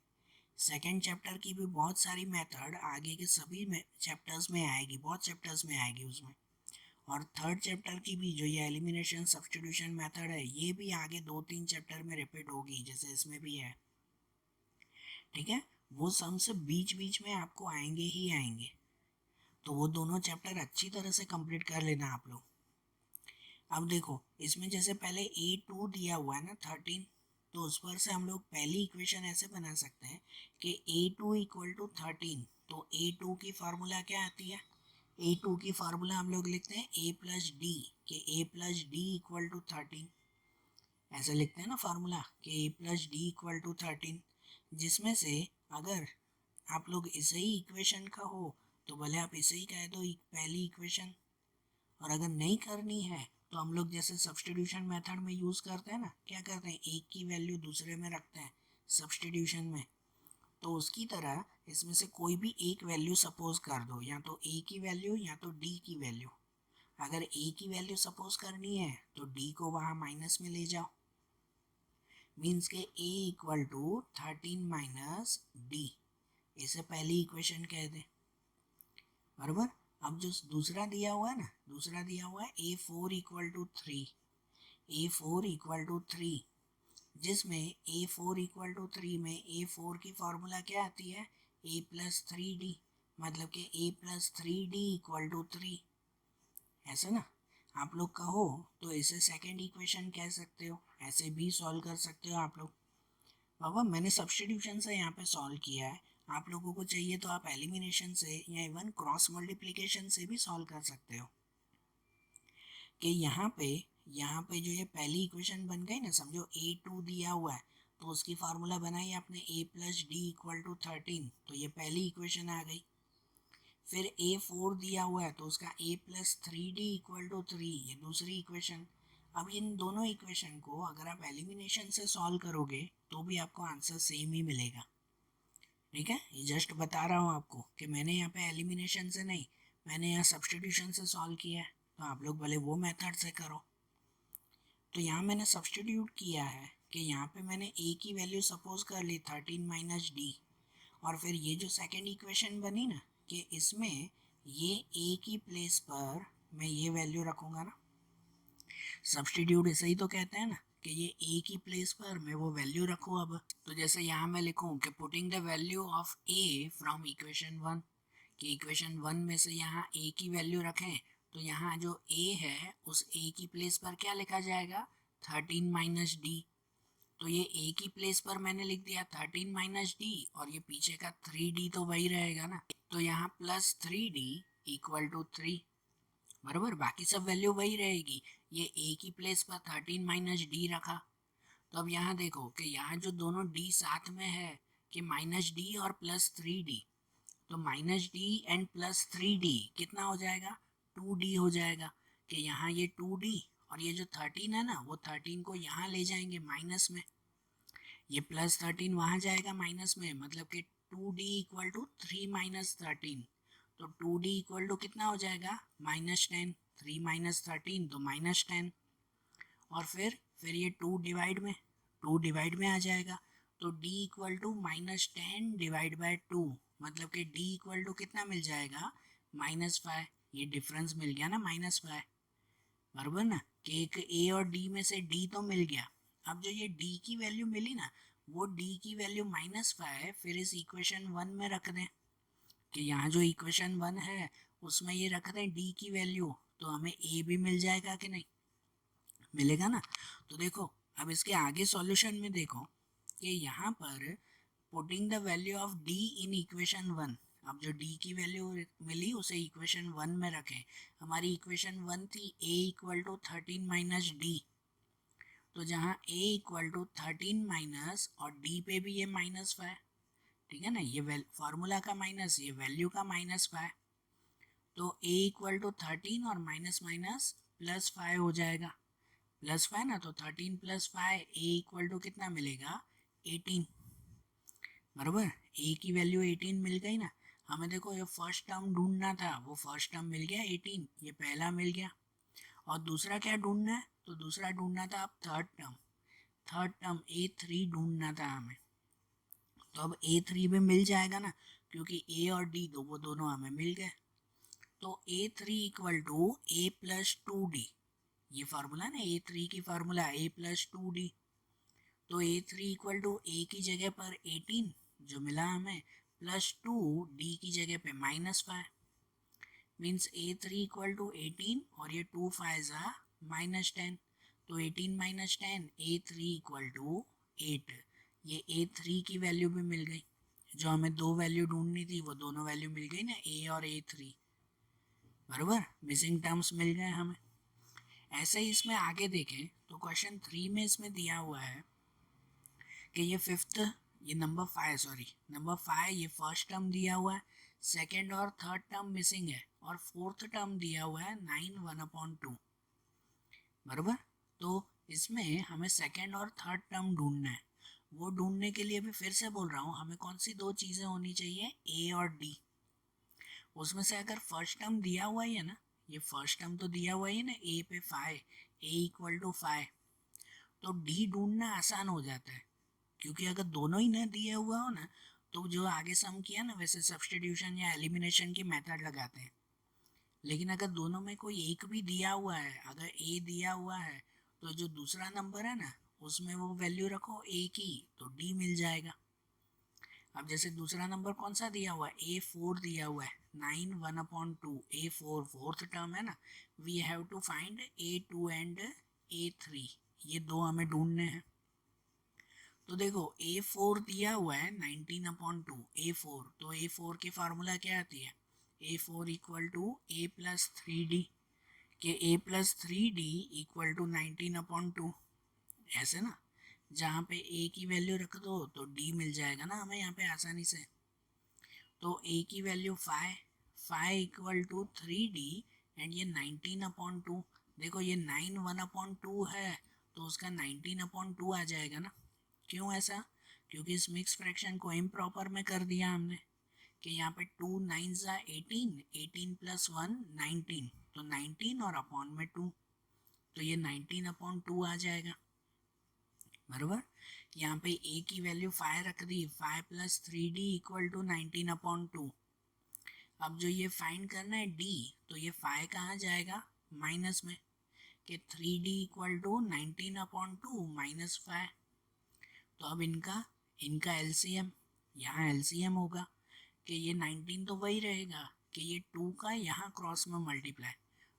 सेकेंड चैप्टर की भी बहुत सारी मेथड आगे के सभी चैप्टर्स में आएगी, बहुत चैप्टर्स में आएगी उसमें। और थर्ड चैप्टर की भी जो ये एलिमिनेशन सब्स्टिट्यूशन मेथड है, ये भी आगे 2-3 चैप्टर में रिपीट होगी, जैसे इसमें भी है। ठीक है, वो सम से बीच बीच में आपको आएंगे ही आएंगे, तो वो दोनों चैप्टर अच्छी तरह से कंप्लीट कर लेना आप लोग। अब देखो इसमें जैसे पहले A2 दिया हुआ है ना 13, तो उस पर से हम लोग पहली इक्वेशन ऐसे बना सकते हैं कि A2 इक्वल टू 13। तो A2 की फार्मूला क्या आती है, A2 की फार्मूला हम लोग लिखते हैं A प्लस डी, कि A plus D equal to 13। ऐसे लिखते हैं ना फार्मूला कि A plus D equal to 13, जिसमें से अगर आप लोग इसे ही इक्वेशन का हो तो भले आप इसे ही कह दो पहली इक्वेशन, और अगर नहीं करनी है तो हम लोग जैसे सब्स्टिट्यूशन मेथड में यूज़ करते हैं ना, क्या करते हैं, एक की वैल्यू दूसरे में रखते हैं सब्स्टिट्यूशन में, तो उसकी तरह इसमें से कोई भी एक वैल्यू सपोज कर दो, या तो A की वैल्यू या तो D की वैल्यू। अगर A की वैल्यू सपोज करनी है तो D को वहाँ माइनस में ले जाओ, मीन्स के A equal to 13 minus D, इसे पहली इक्वेशन कह दें। बराबर, अब जो दूसरा दिया हुआ है ना, दूसरा दिया हुआ है A4 equal to 3, A4 equal to 3, जिसमें A4 इक्वल टू 3 में A4 की फार्मूला क्या आती है, A प्लस 3D, मतलब कि A plus 3D equal to 3। ऐसे ना, आप लोग कहो तो इसे सेकेंड इक्वेशन कह सकते हो, ऐसे भी सॉल्व कर सकते हो आप लोग। बाबा मैंने सब्स्टिट्यूशन से यहाँ पे सॉल्व किया है, आप लोगों को चाहिए तो आप एलिमिनेशन से या इवन क्रॉस मल्टीप्लिकेशन से भी सॉल्व कर सकते हो। कि यहाँ पे जो ये पहली इक्वेशन बन गई ना, समझो A2 दिया हुआ है तो उसकी फार्मूला बनाई आपने A plus D equal to 13, तो ये पहली इक्वेशन आ गई। फिर A4 दिया हुआ है तो उसका A plus 3D equal to 3, ये दूसरी इक्वेशन। अब इन दोनों इक्वेशन को अगर आप एलिमिनेशन से सॉल्व करोगे तो भी आपको आंसर सेम ही मिलेगा। ठीक है, ये जस्ट बता रहा हूँ आपको कि मैंने यहाँ पे एलिमिनेशन से नहीं, मैंने यहाँ सब्स्टिट्यूशन से सॉल्व किया है, तो आप लोग भले वो मेथड से करो। तो यहाँ मैंने सब्सटीट्यूट किया है कि यहाँ पे मैंने a की वैल्यू सपोज कर ली 13 माइनस डी, और फिर ये जो सेकेंड इक्वेशन बनी ना कि इसमें ये a की प्लेस पर मैं ये वैल्यू रखूँगा ना, सब्सटीट्यूट इसे ही तो कहते हैं ना कि ये a की प्लेस पर मैं वो वैल्यू रखूँ। अब तो जैसे यहाँ मैं लिखूँ कि putting the value of a from equation 1, कि इक्वेशन 1 में से यहाँ a की वैल्यू रखें, तो यहाँ जो a है उस a की प्लेस पर क्या लिखा जाएगा, 13 माइनस डी। तो ये a की प्लेस पर मैंने लिख दिया 13 माइनस डी, और ये पीछे का 3d तो वही रहेगा ना, तो यहाँ प्लस 3d इक्वल टू 3, बराबर, बाकी सब वैल्यू वही रहेगी। ये a की प्लेस पर 13 माइनस डी रखा। तो अब यहाँ देखो कि यहाँ जो दोनों d साथ में है कि माइनस डी और प्लस 3d, तो minus D and plus 3d कितना हो जाएगा, 2d हो जाएगा। कि यहाँ ये 2d और ये जो 13 है ना, वो 13 को यहाँ ले जाएंगे माइनस में, ये प्लस 13 वहाँ जाएगा माइनस में, मतलब कि 2d इक्वल टू 3 माइनस 13। तो 2d इक्वल टू कितना हो जाएगा, -10, 3 माइनस 13 तो -10, और फिर ये 2 डिवाइड में आ जाएगा, तो d equal to -10 divide by 2, मतलब कि d इक्वल टू कितना मिल जाएगा, -5। ये डिफरेंस मिल गया ना, -5, बराबर ना, कि एक a और d में से d तो मिल गया। अब जो ये d की वैल्यू मिली ना, वो d की वैल्यू -5 फिर इस इक्वेशन 1 में रख दें, कि यहाँ जो इक्वेशन 1 है उसमें ये रख दें d की वैल्यू, तो हमें a भी मिल जाएगा कि नहीं, मिलेगा ना। तो देखो अब इसके आगे सॉल्यूशन में देखो कि यहाँ पर putting the value of d in equation 1, अब जो d की वैल्यू मिली उसे इक्वेशन 1 में रखें। हमारी इक्वेशन 1 थी a equal to 13 minus D, तो जहाँ a इक्वल टू 13 माइनस और d पे भी ये -5, ठीक है ना, ये फार्मूला का माइनस, ये वैल्यू का -5, तो a इक्वल टू 13 और माइनस माइनस +5 हो जाएगा, +5 ना, तो 13 + 5 a इक्वल टू कितना मिलेगा, 18, बराबर, a की वैल्यू 18 मिल गई ना। हमें देखो ये फर्स्ट टर्म ढूंढना था, वो फर्स्ट टर्म मिल गया 18, ये पहला मिल गया। और दूसरा क्या ढूंढना है, तो दूसरा ढूंढना था अब थर्ड टर्म a3 ढूंढना था हमें। तो अब a3 भी मिल जाएगा ना, क्योंकि a और d वो दोनों हमें मिल गए। तो a3 equal to a plus 2d, ये फार्मूला ना a3 की फार्मूला a प्लस 2d, तो a3 इक्वल टू a की जगह पर 18 जो मिला हमें, प्लस 2 d की जगह पे -5, मीन्स a3 इक्वल टू 18 और ये 2 5 -10, तो 18 माइनस 10 a3 इक्वल टू 8। ये a3 की वैल्यू भी मिल गई, जो हमें दो वैल्यू ढूंढनी थी वो दोनों वैल्यू मिल गई ना, a और a3, बराबर, मिसिंग टर्म्स मिल गए हमें। ऐसे ही इसमें आगे देखें तो क्वेश्चन 3 में इसमें दिया हुआ है कि ये नंबर 5 ये फर्स्ट टर्म दिया हुआ है, सेकेंड और थर्ड टर्म मिसिंग है, और फोर्थ टर्म दिया हुआ है 9 1/2, बराबर। तो इसमें हमें सेकेंड और थर्ड टर्म ढूंढना है। वो ढूंढने के लिए भी फिर से बोल रहा हूँ, हमें कौन सी दो चीज़ें होनी चाहिए, a और d। उसमें से अगर फर्स्ट टर्म दिया हुआ ही है ना, ये फर्स्ट टर्म तो दिया हुआ ही है ना, a पे 5, a इक्वल टू 5, तो d ढूंढना आसान हो जाता है, क्योंकि अगर दोनों ही ना दिए हुआ हो ना, तो जो आगे सम किया ना वैसे सब्स्टिट्यूशन या एलिमिनेशन की मेथड लगाते हैं। लेकिन अगर दोनों में कोई एक भी दिया हुआ है, अगर a दिया हुआ है, तो जो दूसरा नंबर है ना उसमें वो वैल्यू रखो a की, तो d मिल जाएगा। अब जैसे दूसरा नंबर कौन सा दिया हुआ है, a4 दिया हुआ है, 9 1/2, a4 फोर्थ टर्म है ना, we have to find a2 and a3, ये दो हमें ढूंढने हैं। तो देखो a4 दिया हुआ है 19/2, a4, तो a4 की फार्मूला क्या आती है, a4 equal to a plus 3d, के a plus 3d equal to 19/2, ऐसे ना, जहाँ पे a की वैल्यू रख दो तो d मिल जाएगा ना हमें यहाँ पे आसानी से। तो a की value 5 equal to 3d and ये 19/2, देखो ये 9 1/2 है, तो उसका 19/2 आ जाएगा ना। क्यों ऐसा, क्योंकि इस मिक्स फ्रैक्शन को इम्प्रॉपर में कर दिया हमने, कि यहाँ पे 2 9 18, 18 + 1 19, तो 19 और अपॉन में 2, तो ये 19/2 आ जाएगा, बराबर। यहाँ पे a की वैल्यू 5 रख दी, 5 + 3d = 19/2। अब जो ये फाइंड करना है d, तो ये 5 कहाँ जाएगा, माइनस में, कि 3d = 19/2 - 5। तो अब इनका एलसीएम, यहाँ एलसीएम होगा कि ये 19 तो वही रहेगा कि ये 2 का यहाँ क्रॉस में मल्टीप्लाई,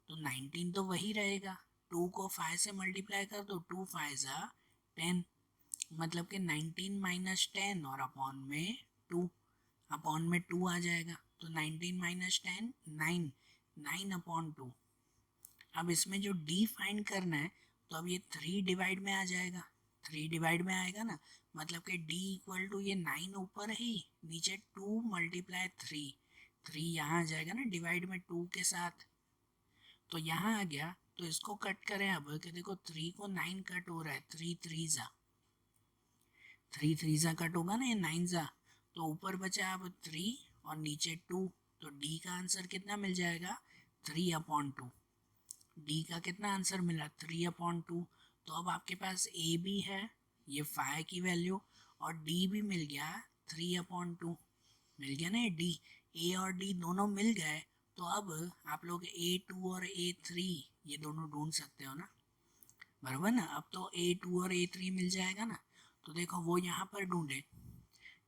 तो 19 तो वही रहेगा, 2 को 5 से मल्टीप्लाई कर दो, 2 5 ज़ा 10, मतलब कि 19 - 10 और अपॉन में 2, अपॉन में 2 आ जाएगा, तो 19 - 10 9, 9/2। अब इसमें जो d फाइंड करना है, तो अब ये 3 डिवाइड में आ जाएगा, 3 डिवाइड में आएगा ना, मतलब कि d = ये 9 ऊपर ही, नीचे 2 × 3, 3 यहाँ आ जाएगा ना डिवाइड में 2 के साथ, तो यहाँ आ गया। तो इसको कट करें अब, कि देखो 3 को 9 कट हो रहा है, 3 3 ज़ा, 3 3 ज़ा कट होगा ना, ये 9 ज़ा, तो ऊपर बचा अब 3 और नीचे 2, तो d का आंसर कितना मिल जाएगा, 3/2। डी का कितना आंसर मिला, 3/2। तो अब आपके पास ए भी है, ये 5 की वैल्यू, और डी भी मिल गया 3/2, मिल गया ना ये डी, ए और डी दोनों मिल गए। तो अब आप लोग A2 और A3 ये दोनों ढूंढ सकते हो ना, बराबर ना। अब तो A2 और A3 मिल जाएगा ना, तो देखो वो यहाँ पर ढूंढे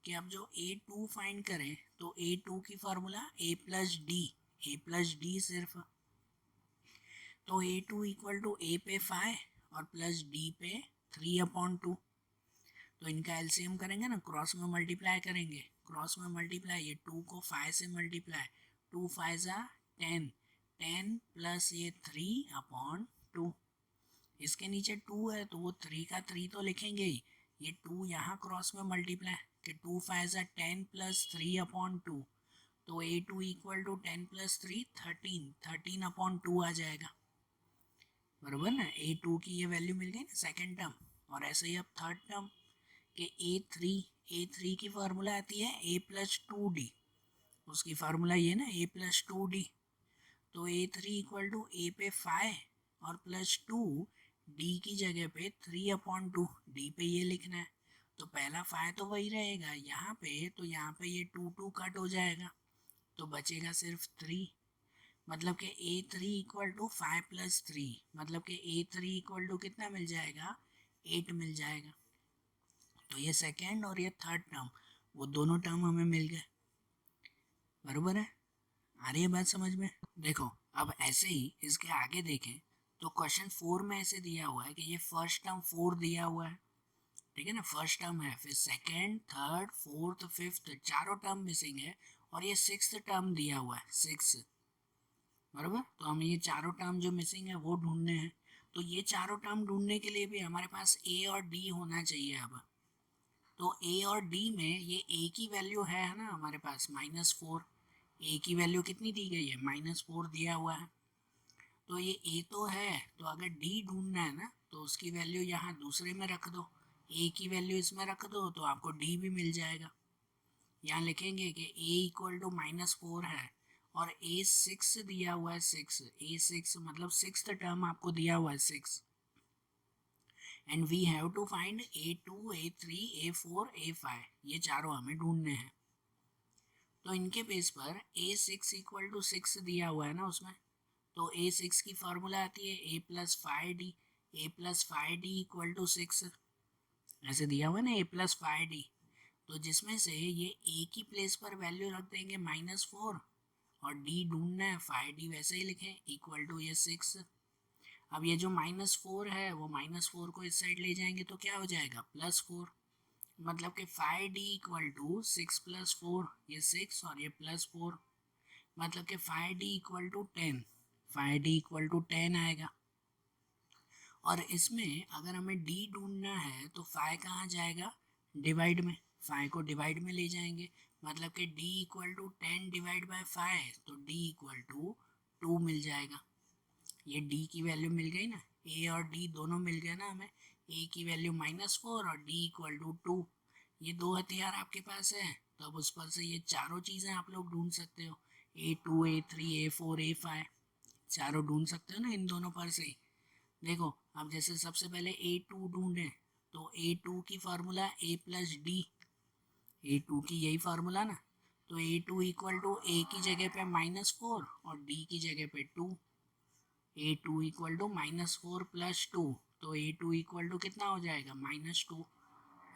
कि अब जो A2 फाइंड करें, तो A2 की फार्मूला A + D सिर्फ, तो A2 = A पे 5 और प्लस D पे 3/2, तो इनका एलसीएम करेंगे ना, क्रॉस में मल्टीप्लाई करेंगे, क्रॉस में मल्टीप्लाई, ये 2 को 5 से मल्टीप्लाई, 2 5 ज़ा 10, 10 प्लस ये 3/2, इसके नीचे 2 है तो वो 3 का 3 तो लिखेंगे ही, ये 2 यहाँ क्रॉस में मल्टीप्लाई, कि 2 5 ज़ा 10 प्लस 3/2, तो A2 = 10 + 3 13, 13/2 आ जाएगा, बराबर ना। A2 की ये वैल्यू मिल गई ना, सेकेंड टर्म। और ऐसे ही अब थर्ड टर्म के A3 की फार्मूला आती है A + 2D, उसकी फार्मूला ये ना A + 2D, तो A3 = A पे 5 और प्लस 2, D की जगह पे 3/2, D पे ये लिखना है, तो पहला 5 तो वही रहेगा यहाँ पे, तो यहाँ पे ये 2 2 कट हो जाएगा, तो बचेगा सिर्फ 3, मतलब कि A3 = 5 + 3, मतलब कि A3 = कितना मिल जाएगा, 8 मिल जाएगा। तो ये सेकेंड और ये थर्ड टर्म, वो दोनों टर्म हमें मिल गए, बराबर है। आ रही है बात समझ में। देखो अब ऐसे ही इसके आगे देखें, तो क्वेश्चन 4 में ऐसे दिया हुआ है कि ये फर्स्ट टर्म 4 दिया हुआ है, ठीक है ना, फर्स्ट टर्म है, फिर सेकेंड, थर्ड, फोर्थ, फिफ्थ, चारों टर्म मिसिंग है, और ये सिक्स्थ टर्म दिया हुआ है 6, बराबर। तो हमें ये चारों टर्म जो मिसिंग है वो ढूंढने हैं, तो ये चारों टर्म ढूंढने के लिए भी हमारे पास ए और डी होना चाहिए। अब तो ए और डी में ये ए की वैल्यू है ना हमारे पास -4, ए की वैल्यू कितनी दी गई है, -4 दिया हुआ है, तो ये ए तो है, तो अगर डी ढूंढना है ना, तो उसकी वैल्यू यहाँ दूसरे में रख दो, ए की वैल्यू इसमें रख दो, तो आपको डी भी मिल जाएगा। यहाँ लिखेंगे कि a = -4 है, और a 6 दिया हुआ है, 6, a6 मतलब सिक्स टर्म आपको दिया हुआ है 6, and we have to find A2 A3 A4 A5, ये चारों हमें ढूंढने हैं। तो इनके बेस पर A6 = 6 दिया हुआ है ना उसमें, तो A6 की फार्मूला आती है A + 5D, A + 5D = 6, ऐसे दिया हुआ है ना, A + 5D, तो जिसमें से ये ए की प्लेस पर वैल्यू रख देंगे -4, और डी ढूंढना है 5D, वैसे ही लिखें = ये 6। अब ये जो -4 है वो -4 को इस साइड ले जाएंगे तो क्या हो जाएगा, +4, मतलब कि 5D = 6 + 4, ये 6 और ये +4, मतलब कि 5D = 10, 5D = 10 आएगा। और इसमें अगर हमें d ढूंढना है तो 5 कहाँ जाएगा, डिवाइड में, 5 को डिवाइड में ले जाएंगे, मतलब कि d = 10 / 5, तो d = 2 मिल जाएगा। ये d की वैल्यू मिल गई ना, a और d दोनों मिल गए ना हमें, a की वैल्यू -4 और d = 2, ये दो हथियार आपके पास है, तो अब उस पर से ये चारों चीज़ें आप लोग ढूंढ सकते हो, A2 A3 A4 A5 चारों ढूंढ सकते हो ना इन दोनों पर से। देखो अब जैसे सबसे पहले A2 ढूंढें, तो A2 की formula A plus D, A2 की यही फार्मूला ना, तो A2 इक्वल टू A की जगह पे -4 और D की जगह पे 2, A2 इक्वल टू -4 प्लस 2, तो A2 इक्वल टू कितना हो जाएगा -2,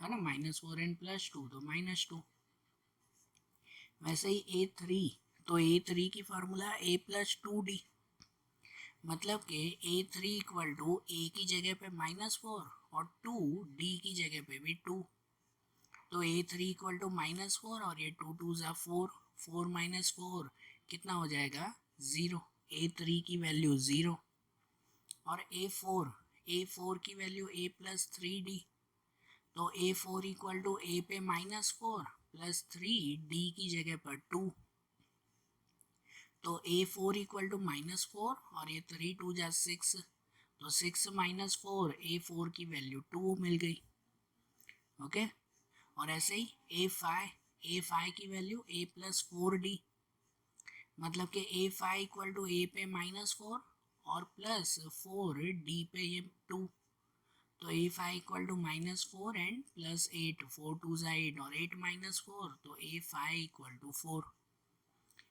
है ना, -4 एंड +2 तो -2। वैसे ही A3, तो A3 की फार्मूला A प्लस 2D, मतलब कि A3 इक्वल टू A की जगह पे -4 और 2 D की जगह पे भी 2, तो A3 इक्वल टू -4 और ये 2 2 ज़ा 4, 4 माइनस 4 कितना हो जाएगा 0, A3 की वैल्यू 0। और A4 की वैल्यू A प्लस 3D, तो A4 इक्वल टू A पे -4 प्लस 3 D की जगह पर 2, तो A4 इक्वल टू -4 और ये 3 2 जा 6, तो 6 माइनस 4 A4 की वैल्यू 2 मिल गई। ओके, और ऐसे ही A5 की वैल्यू A प्लस 4D, मतलब कि A5 इक्वल टू A पे -4 और प्लस 4 D पे ये 2, तो A5 equal to -4 and plus 8, 4 2 ज़ा 8 और 8 माइनस 4, तो A5 इक्वल टू 4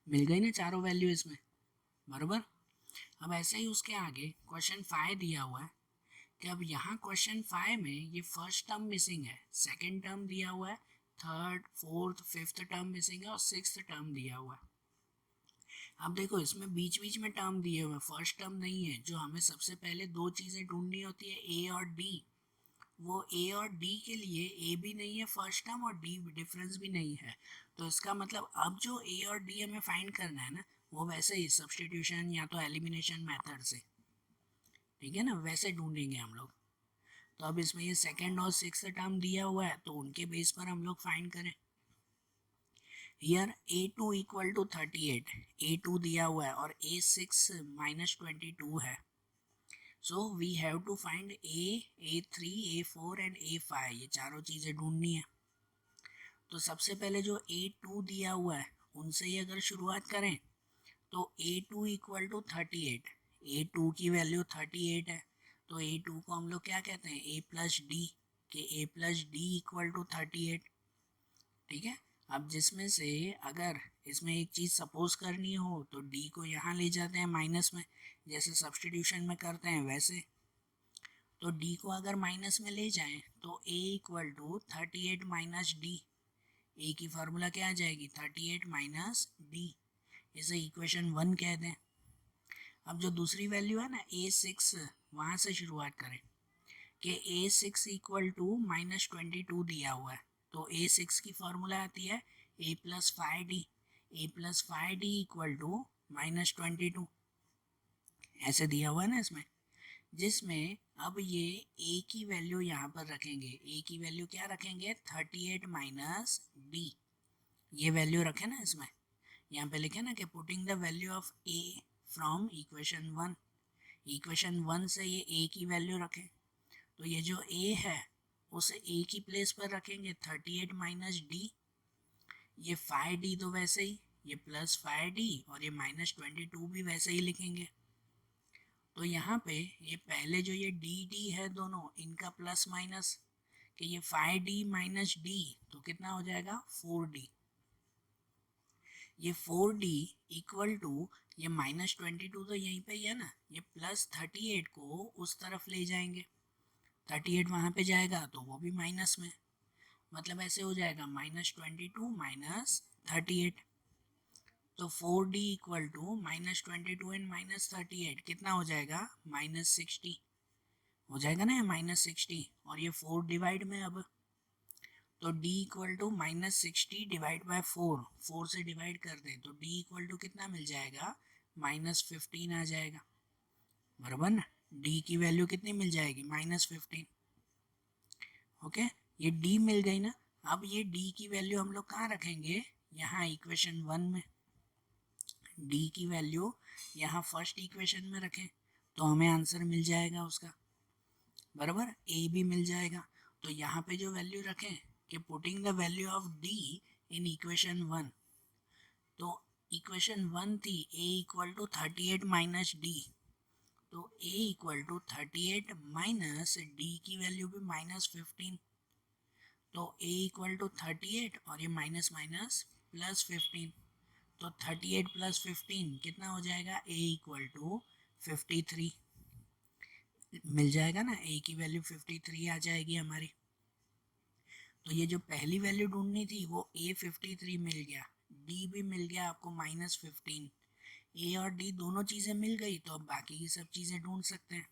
मिल गई ना चारों वैल्यू इसमें, बराबर। अब ऐसे ही उसके आगे क्वेश्चन 5 दिया हुआ है कि अब यहाँ क्वेश्चन 5 में ये फर्स्ट टर्म मिसिंग है, सेकंड टर्म दिया हुआ है, third fourth fifth term missing है और सिक्स्थ टर्म दिया हुआ है। अब देखो इसमें बीच बीच में टर्म दिए हुए, फर्स्ट टर्म नहीं है। जो हमें सबसे पहले दो चीज़ें ढूंढनी होती है A और D, वो A और D के लिए A भी नहीं है फर्स्ट टर्म और D डिफरेंस भी नहीं है, तो इसका मतलब अब जो A और D हमें फाइंड करना है ना, वो वैसे ही सब्सटीट्यूशन या तो एलिमिनेशन मेथड से, ठीक है ना, वैसे ढूंढेंगे हम लोग। तो अब इसमें ये सेकंड और सिक्स्थ टर्म दिया हुआ है, तो उनके बेस पर हम लोग फाइंड करें। Here A2 equal to 38, A2 दिया हुआ है और A6 -22 है, so we have to find A3 A4 and A5, ये चारों चीज़ें ढूंढनी है। तो सबसे पहले जो A2 दिया हुआ है उनसे ही अगर शुरुआत करें, तो A2 इक्वल टू 38, A2 की वैल्यू 38 है, तो A2 को हम लोग क्या कहते हैं A प्लस डी, के A plus D equal to 38, ठीक है। अब जिसमें से अगर इसमें एक चीज़ सपोज करनी हो तो D को यहाँ ले जाते हैं माइनस में, जैसे सब्सटीट्यूशन में करते हैं वैसे, तो D को अगर माइनस में ले जाएं तो A equal to 38 minus D, A की फार्मूला क्या आ जाएगी 38 माइनस डी, इसे इक्वेशन 1 कह दें। अब जो दूसरी वैल्यू है ना A6, वहाँ से शुरुआत करें कि A6 इक्वल टू -22 दिया हुआ है, तो A6 की फार्मूला आती है A plus 5D, A plus 5D equal to -22, ऐसे दिया हुआ है ना इसमें, जिसमें अब ये A की वैल्यू यहाँ पर रखेंगे, A की वैल्यू क्या रखेंगे 38 माइनस डी, ये वैल्यू रखें ना इसमें, यहाँ पे लिखे ना कि putting the value of A from equation 1, equation 1 से ये A की वैल्यू रखें, तो ये जो A है उसे A की प्लेस पर रखेंगे 38 माइनस डी, ये 5D तो वैसे ही, ये प्लस 5D और ये -22 भी वैसे ही लिखेंगे। तो यहाँ पे ये पहले जो ये डी है दोनों इनका प्लस माइनस, कि ये 5D माइनस डी तो कितना हो जाएगा 4D, ये 4D इक्वल टू ये -22 तो यहीं पे ही है ना, ये प्लस 38 को उस तरफ ले जाएंगे, 38 वहाँ पे जाएगा तो वो भी माइनस में, मतलब ऐसे हो जाएगा -22 माइनस 38, तो 4D इक्वल टू -22 एंड -38 कितना हो जाएगा -60, हो जाएगा ना -60, और ये 4 डिवाइड में अब, तो D equal to -60 divide by 4, 4 से डिवाइड कर दें तो D इक्वल टू कितना मिल जाएगा -15 आ जाएगा, बराबर ना। D की वैल्यू कितनी मिल जाएगी -15, ओके, ये D मिल गई ना। अब ये D की वैल्यू हम लोग कहाँ रखेंगे, यहाँ इक्वेशन 1 में, D की वैल्यू यहाँ फर्स्ट इक्वेशन में रखें तो हमें आंसर मिल जाएगा उसका, बराबर, A भी मिल जाएगा। तो यहाँ पे जो वैल्यू रखें कि putting the value of D in equation 1, तो इक्वेशन 1 थी A equal to 38 minus D, तो a equal to 38 minus D की वैल्यू भी -15, तो a इक्वल टू 38 और ये माइनस माइनस +15, तो 38 + 15 कितना हो जाएगा, a इक्वल टू 53 मिल जाएगा ना, a की वैल्यू 53 आ जाएगी हमारी। तो ये जो पहली वैल्यू ढूंढनी थी वो a 53 मिल गया, d भी मिल गया आपको -15, a और d दोनों चीज़ें मिल गई, तो अब बाकी की सब चीज़ें ढूंढ सकते हैं।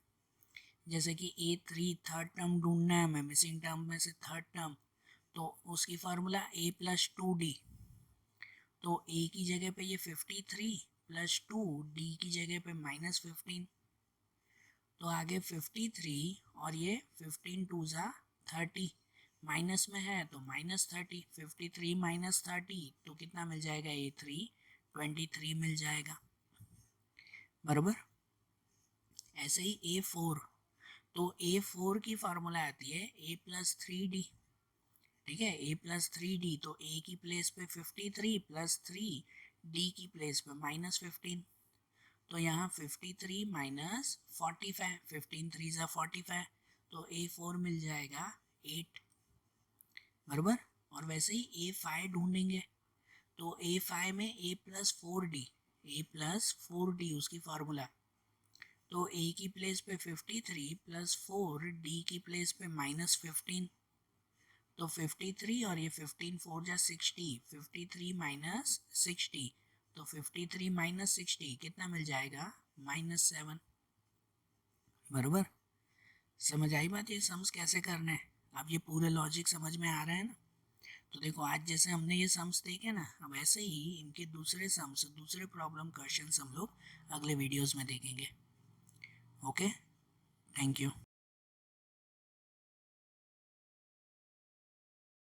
जैसे कि a3 थर्ड टर्म ढूंढना है हमें, मिसिंग टर्म में से थर्ड टर्म, तो उसकी फार्मूला a + 2d, तो a की जगह पे ये 53 + 2, d की जगह पे -15, तो आगे 53 और ये 15 2 ज़ा 30, माइनस में है तो -30, 53 - 30 तो कितना मिल जाएगा, a3 23 मिल जाएगा, बराबर। ऐसे ही a4, तो a4 की फार्मूला आती है a + 3d, ठीक है, a + 3d, तो a की प्लेस पे 53 + 3, d की प्लेस पे -15, तो यहाँ 53 - 45, 15 3 ज़ा 45, तो a4 मिल जाएगा 8, बराबर। और वैसे ही a5 ढूंढेंगे, तो a5 में a + 4d, उसकी फार्मूला, तो a की प्लेस पे 53 + 4, d की प्लेस पे -15, तो 53 और ये 15 4 जा 60, 53 - 60, तो 53 - 60 कितना मिल जाएगा, -7, बराबर। समझ आई बात, ये सम्स कैसे करने हैं, अब ये पूरे लॉजिक समझ में आ रहे हैं ना। तो देखो आज जैसे हमने ये सम्स देखे ना, अब ऐसे ही इनके दूसरे सम्स, दूसरे प्रॉब्लम क्वेश्चंस हम लोग अगले वीडियोस में देखेंगे। Okay, thank you.